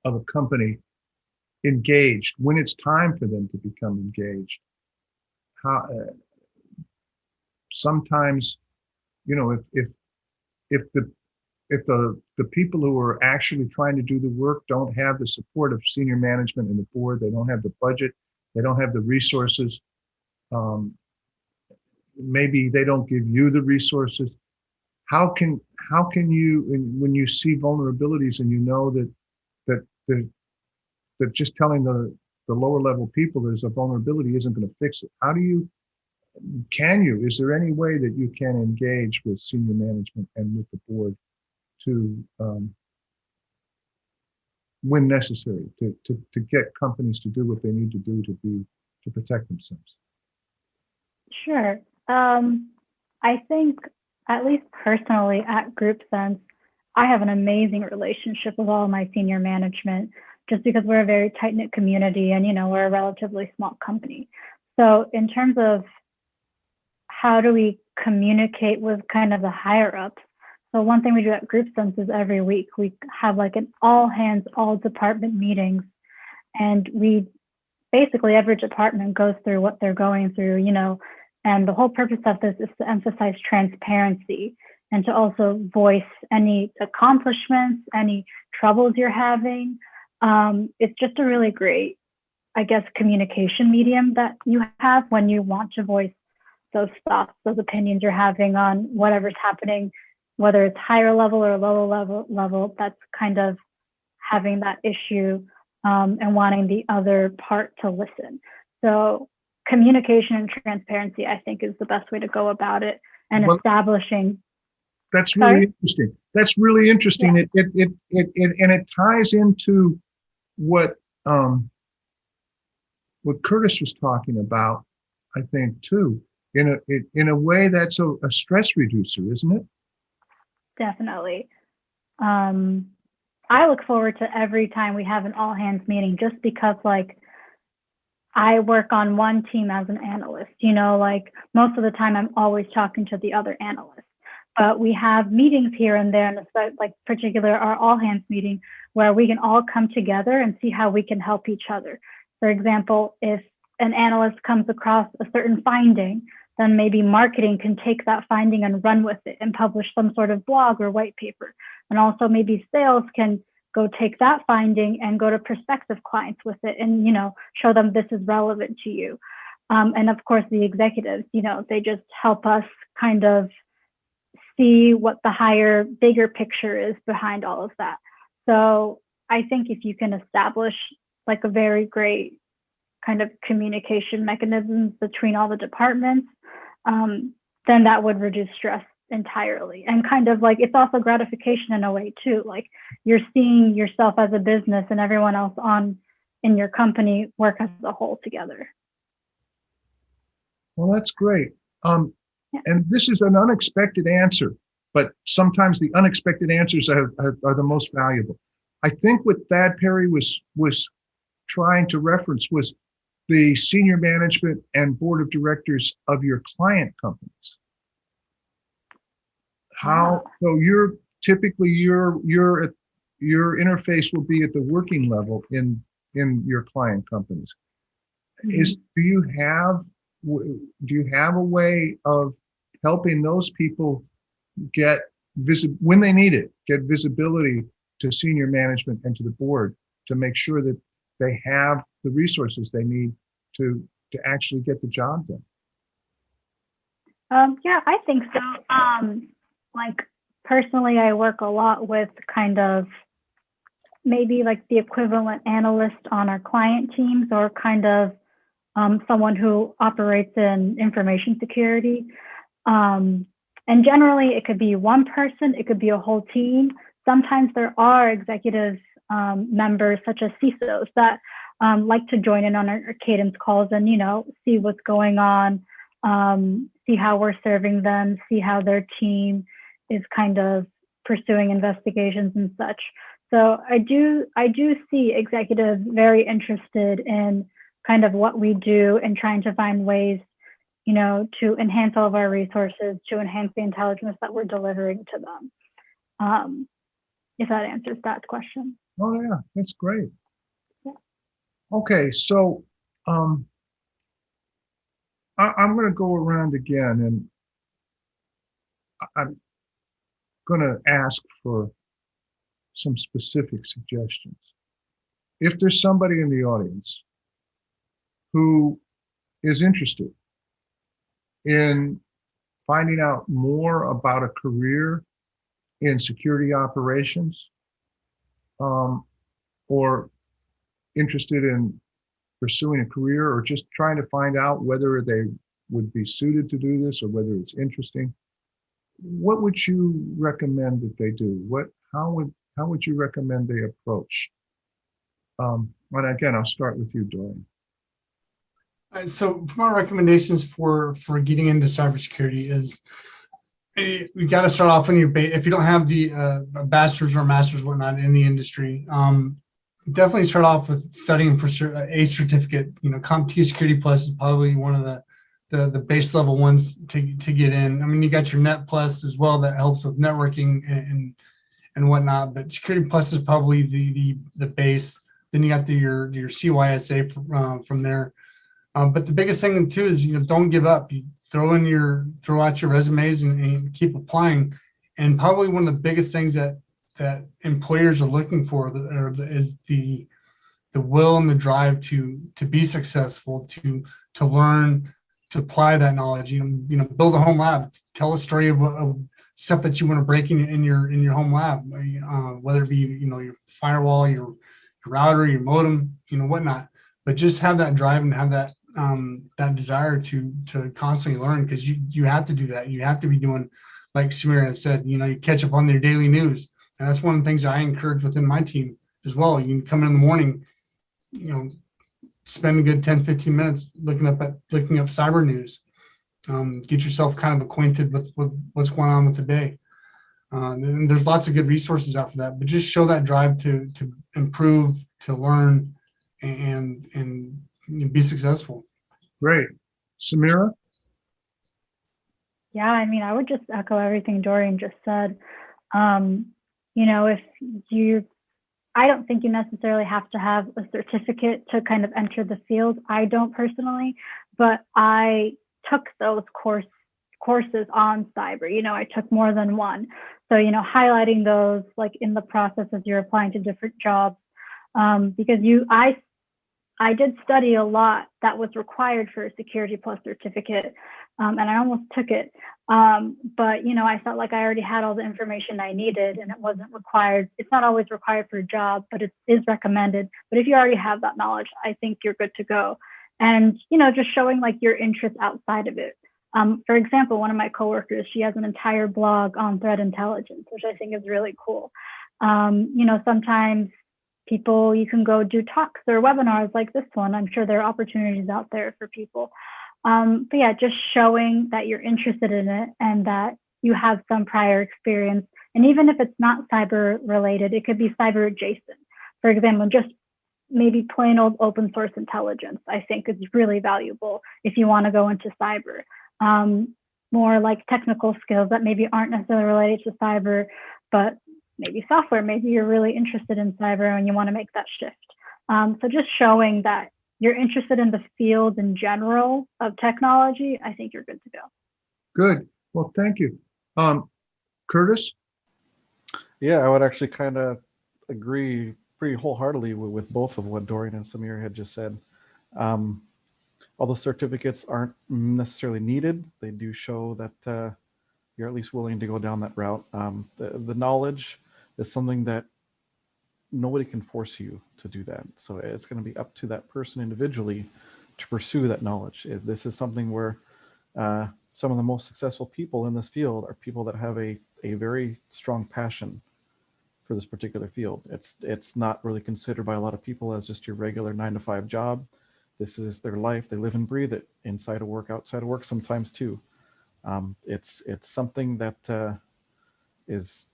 of a company engaged when it's time for them to become engaged. How sometimes, if the people who are actually trying to do the work don't have the support of senior management and the board, they don't have the budget, they don't have the resources, maybe they don't give you the resources. How can you, when you see vulnerabilities and you know that just telling the lower level people there's a vulnerability isn't going to fix it? Is there any way that you can engage with senior management and with the board to, when necessary, to get companies to do what they need to do to protect themselves? Sure. I think, at least personally at GroupSense, I have an amazing relationship with all my senior management, just because we're a very tight-knit community and, we're a relatively small company. So in terms of how do we communicate with kind of the higher ups? So one thing we do at GroupSense is every week we have like an all hands, all department meetings. And we basically, every department goes through what they're going through, and the whole purpose of this is to emphasize transparency and to also voice any accomplishments, any troubles you're having. It's just a really great, I guess, communication medium that you have when you want to voice those thoughts, those opinions you're having on whatever's happening, whether it's higher level or lower level, that's kind of having that issue and wanting the other part to listen. So communication and transparency, I think, is the best way to go about it, and establishing. That's really interesting. That's really interesting. Yeah. It ties into what Curtis was talking about, I think, too. In a way, that's a stress reducer, isn't it? definitely. I look forward to every time we have an all hands meeting, just because like I work on one team as an analyst, you know, like most of the time I'm always talking to the other analysts. But we have meetings here and there, and like particular our all hands meeting, where we can all come together and see how we can help each other. For example, if an analyst comes across a certain finding, then maybe marketing can take that finding and run with it and publish some sort of blog or white paper. And also maybe sales can go take that finding and go to prospective clients with it and, you know, show them this is relevant to you. And of course, the executives, you know, they just help us kind of see what the higher, bigger picture is behind all of that. So I think if you can establish like a very great kind of communication mechanisms between all the departments, then that would reduce stress entirely. And kind of like, it's also gratification in a way too. Like you're seeing yourself as a business and everyone else in your company work as a whole together. Well, that's great. And this is an unexpected answer, but sometimes the unexpected answers are the most valuable. I think what Thad Perry was trying to reference was the senior management and board of directors of your client companies. So you're typically your interface will be at the working level in your client companies. Mm-hmm. Do you have a way of helping those people get when they need it, get visibility to senior management and to the board to make sure that they have the resources they need to actually get the job done? Yeah, I think so. Like personally, I work a lot with kind of maybe like the equivalent analyst on our client teams, or kind of someone who operates in information security. And generally it could be one person, it could be a whole team. Sometimes there are executive members such as CISOs that like to join in on our cadence calls and, you know, see what's going on, see how we're serving them, see how their team is kind of pursuing investigations and such. So I do see executives very interested in kind of what we do and trying to find ways, you know, to enhance all of our resources, to enhance the intelligence that we're delivering to them. If that answers that question. Oh yeah, that's great. Yeah. Okay, so I'm going to go around again, and I'm going to ask for some specific suggestions. If there's somebody in the audience who is interested in finding out more about a career in security operations, or interested in pursuing a career, or just trying to find out whether they would be suited to do this or whether it's interesting, what would you recommend that they do? How would you recommend they approach? And again, I'll start with you, Dorian. So my recommendations for getting into cybersecurity is you got to start off when if you don't have the bachelor's or master's whatnot in the industry, definitely start off with studying for a certificate. You know, CompTIA Security Plus is probably one of the base level ones to get in. I mean, you got your Net Plus as well that helps with networking and whatnot, but Security Plus is probably the base. Then you got your CYSA from there. But the biggest thing too is, you know, don't give up. You throw out your resumes and keep applying. And probably one of the biggest things that employers are looking for is the will and the drive to be successful, to learn, to apply that knowledge. You know, build a home lab. Tell a story of stuff that you want to break in your home lab, whether it be, you know, your firewall, your router, your modem, you know, whatnot. But just have that drive and have that desire to constantly learn, because you have to do that. You have to be doing, like Samira has said, you know, you catch up on their daily news. And that's one of the things that I encourage within my team as well. You can come in the morning, you know, spend a good 10, 15 minutes looking up cyber news. Get yourself kind of acquainted with what's going on with the day. And there's lots of good resources out for that, but just show that drive to improve, to learn, and be successful. Great. Samira? Yeah, I mean, I would just echo everything Dorian just said. You know, if you, I don't think you necessarily have to have a certificate to kind of enter the field. I don't personally, but I took those courses on cyber. You know, I took more than one. So, you know, highlighting those like in the process as you're applying to different jobs, because I did study a lot that was required for a Security Plus certificate, and I almost took it. But, you know, I felt like I already had all the information I needed and it wasn't required. It's not always required for a job, but it is recommended. But if you already have that knowledge, I think you're good to go. And, you know, just showing like your interest outside of it. For example, one of my coworkers, she has an entire blog on threat intelligence, which I think is really cool. You know, sometimes people, you can go do talks or webinars like this one. I'm sure there are opportunities out there for people. But yeah, just showing that you're interested in it and that you have some prior experience. And even if it's not cyber related, it could be cyber adjacent. For example, just maybe plain old open source intelligence, I think is really valuable if you want to go into cyber. More like technical skills that maybe aren't necessarily related to cyber, but maybe software, maybe you're really interested in cyber and you want to make that shift. So just showing that you're interested in the field in general of technology, I think you're good to go. Good. Well, thank you. Curtis? Yeah, I would actually kind of agree pretty wholeheartedly with both of what Dorian and Samir had just said. Although certificates aren't necessarily needed, they do show that you're at least willing to go down that route. The knowledge is something that nobody can force you to do that. So it's going to be up to that person individually to pursue that knowledge. This is something where some of the most successful people in this field are people that have a very strong passion for this particular field. It's not really considered by a lot of people as just your regular 9-to-5 job. This is their life. They live and breathe it inside of work, outside of work sometimes too. It's something that is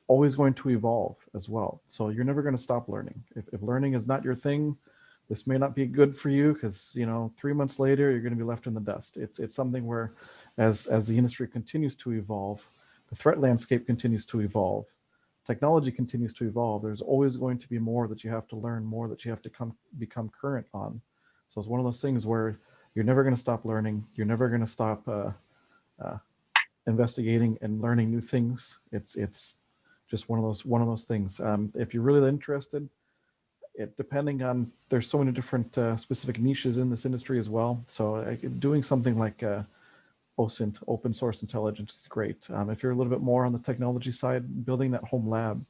always going to evolve as well. So you're never going to stop learning. If learning is not your thing, this may not be good for you because, you know, 3 months later, you're going to be left in the dust. It's something where as the industry continues to evolve, the threat landscape continues to evolve, technology continues to evolve, there's always going to be more that you have to learn, more that you have to become current on. So it's one of those things where you're never going to stop learning. You're never going to stop investigating and learning new things. It's just one of those things. If you're really interested, depending on, there's so many different specific niches in this industry as well. So doing something like OSINT, open source intelligence, is great. If you're a little bit more on the technology side, building that home lab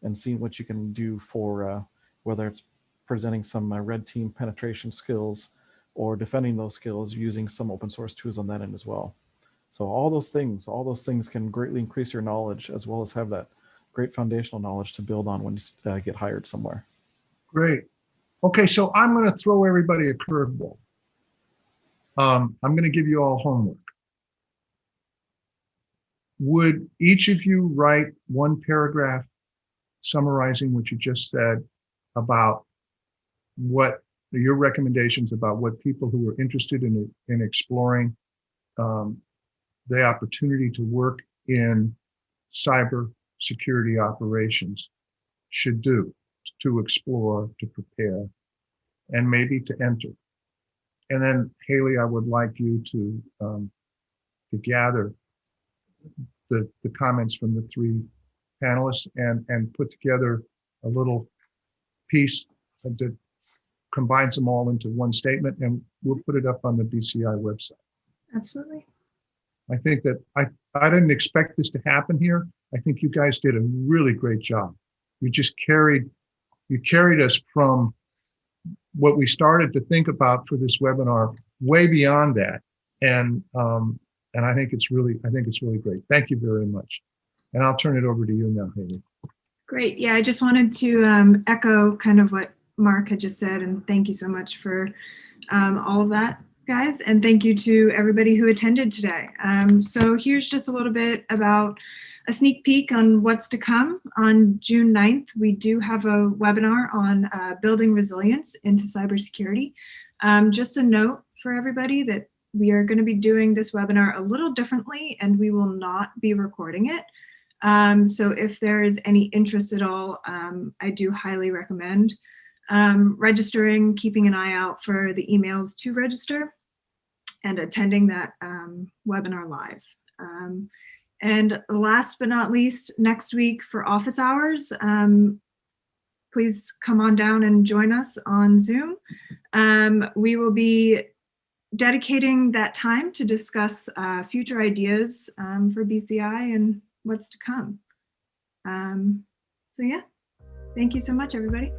and seeing what you can do for whether it's presenting some red team penetration skills or defending those skills using some open source tools on that end as well. So all those things can greatly increase your knowledge as well as have that great foundational knowledge to build on when you get hired somewhere. Great. Okay, so I'm going to throw everybody a curveball. I'm going to give you all homework. Would each of you write one paragraph summarizing what you just said about what your recommendations about what people who are interested in exploring the opportunity to work in cyber security operations should do to explore, to prepare, and maybe to enter? And then Haley, I would like you to gather the comments from the three panelists and put together a little piece that combines them all into one statement, and we'll put it up on the BCI website. Absolutely. I think that I didn't expect this to happen here. I think you guys did a really great job. You just carried us from what we started to think about for this webinar way beyond that. And I think it's really great. Thank you very much. And I'll turn it over to you now, Haley. Great. Yeah, I just wanted to echo kind of what Mark had just said, and thank you so much for all of that. guys, and thank you to everybody who attended today. So here's just a little bit about a sneak peek on what's to come. On June 9th, we do have a webinar on building resilience into cybersecurity. Just a note for everybody that we are going to be doing this webinar a little differently, and we will not be recording it. So if there is any interest at all, I do highly recommend registering, keeping an eye out for the emails to register, and attending that webinar live. And last but not least, next week for office hours, please come on down and join us on Zoom. We will be dedicating that time to discuss future ideas for BCI and what's to come. So yeah, thank you so much, everybody.